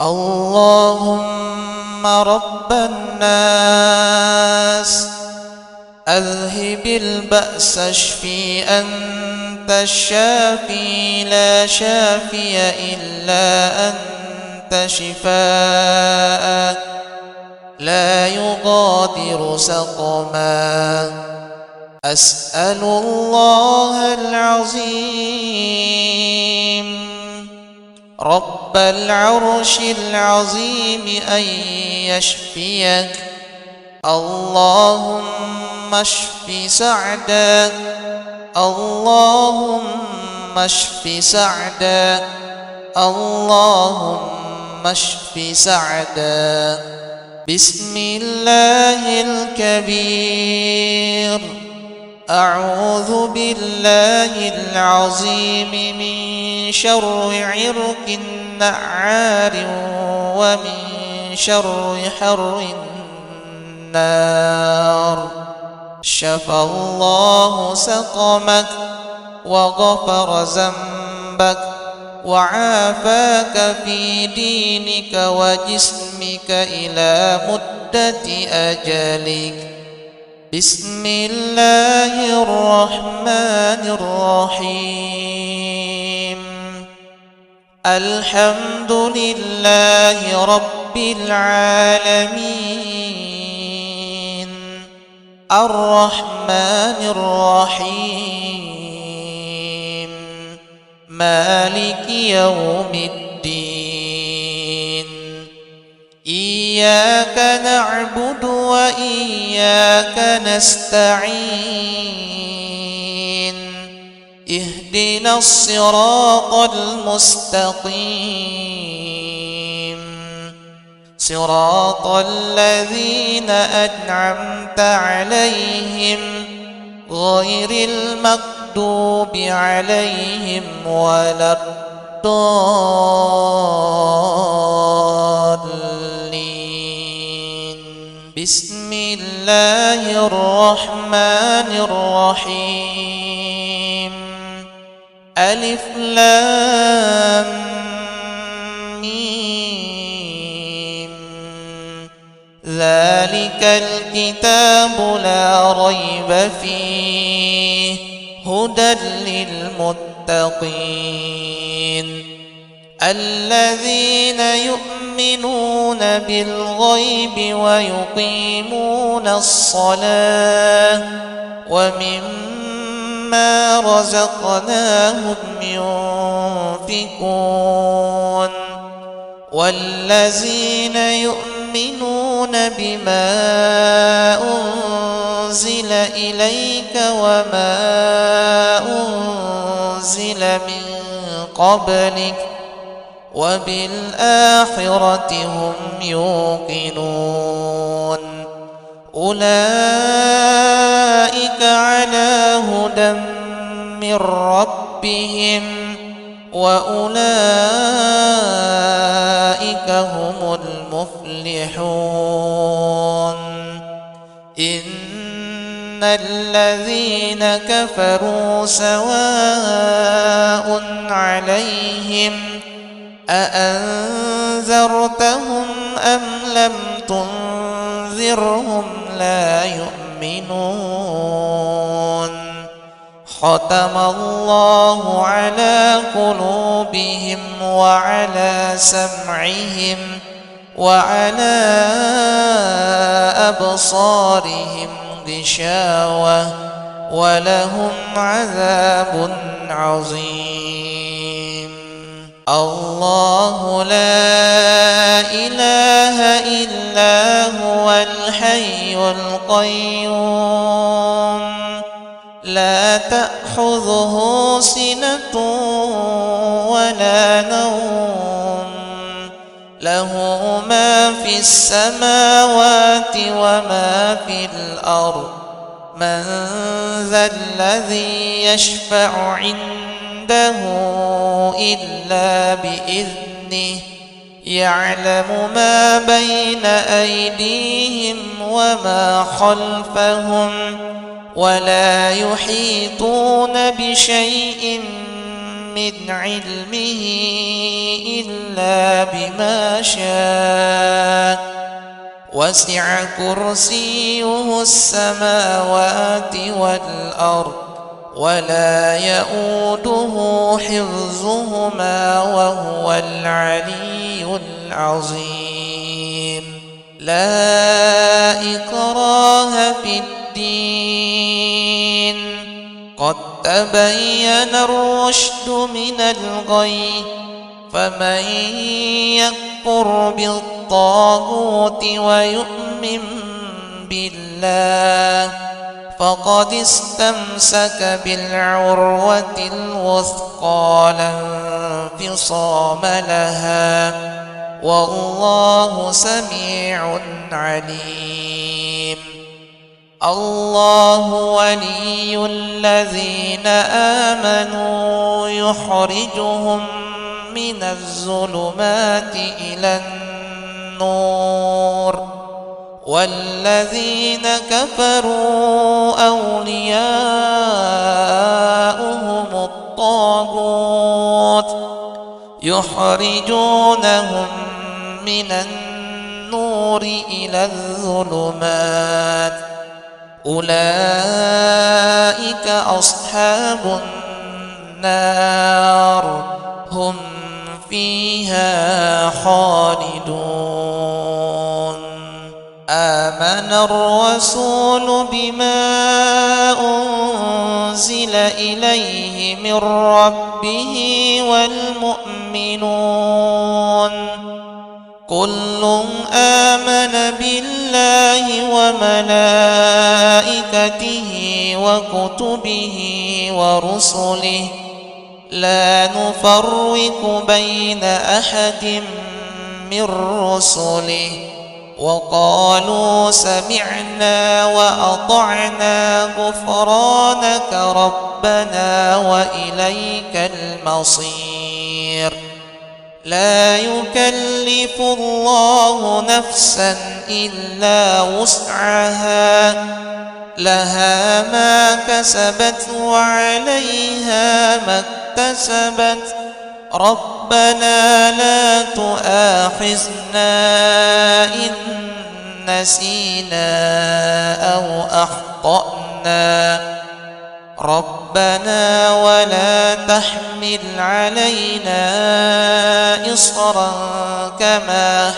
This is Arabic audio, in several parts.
اللهم رب الناس أذهب البأس اشفي أنت الشافي لا شافي إلا أنت شفاء لا يغادر سقما أسأل الله العظيم رب العرش العظيم أن يشفيك اللهم اشف سعدا اللهم اشف سعدا اللهم اشف سعدا بسم الله الكبير أعوذ بالله العظيم من شر عرق النعار ومن شر حر النار شفى الله سقمك وغفر ذنبك وعافاك في دينك وجسمك إلى مدة أجلك بسم الله الرحمن الرحيم الحمد لله رب العالمين الرحمن الرحيم مالك يوم الدين إياك نعبد وإياك نستعين اهدنا الصراط المستقيم صراط الذين أنعمت عليهم غير المغضوب عليهم ولا الضالين بسم الله الرحمن الرحيم ألف لام ميم ذلك الكتاب لا ريب فيه هدى للمتقين الذين يؤمنون بالغيب ويقيمون الصلاة ومما رزقناهم ينفقون والذين يؤمنون بما أنزل إليك وما أنزل من قبلك وبالآخرة هم يوقنون أولئك على هدى من ربهم وأولئك هم المفلحون إن الذين كفروا سواء عليهم أأنذرتهم أم لم تنذرهم لا يؤمنون ختم الله على قلوبهم وعلى سمعهم وعلى أبصارهم غشاوة ولهم عذاب عظيم الله لا إله إلا هو الحي القيوم لا تأخذه سنة ولا نوم له ما في السماوات وما في الأرض من ذا الذي يشفع عنده إلا بإذنه يعلم ما بين أيديهم وما خلفهم ولا يحيطون بشيء من علمه إلا بما شاء وسع كرسيه السماوات والأرض ولا يؤوده حفظهما وهو العلي العظيم. لا إكراه في الدين قد تبين الرشد من الغي فمن يكفر بالطاغوت ويؤمن بالله فقد استمسك بالعروة الوثقى لا انفصام لها والله سميع عليم. الله ولي الذين آمنوا يخرجهم من الظلمات إلى النور والذين كفروا أولياؤهم الطاغوت يخرجونهم من النور إلى الظلمات أولئك أصحاب النار هم فيها خالدون. آمن الرسول بما أنزل إليه من ربه والمؤمنون كل آمن بالله وملائكته وكتبه ورسله لا نفرق بين أحد من رسله وقالوا سمعنا وأطعنا غفرانك ربنا وإليك المصير. لا يكلف الله نفسا إلا وسعها لها ما كسبت وعليها ما اكتسبت ربنا لا تؤاخذنا إن نسينا أو أخطأنا ربنا ولا تحمل علينا إصرا كما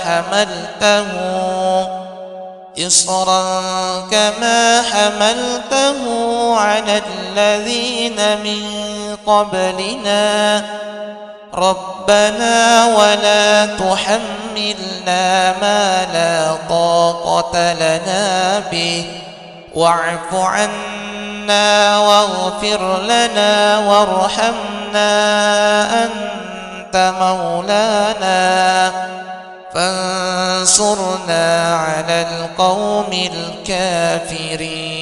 حملته على الذين من قبلنا ربنا ولا تحملنا ما لا طاقة لنا به واعف عنا واغفر لنا وارحمنا أنت مولانا فانصرنا على القوم الكافرين.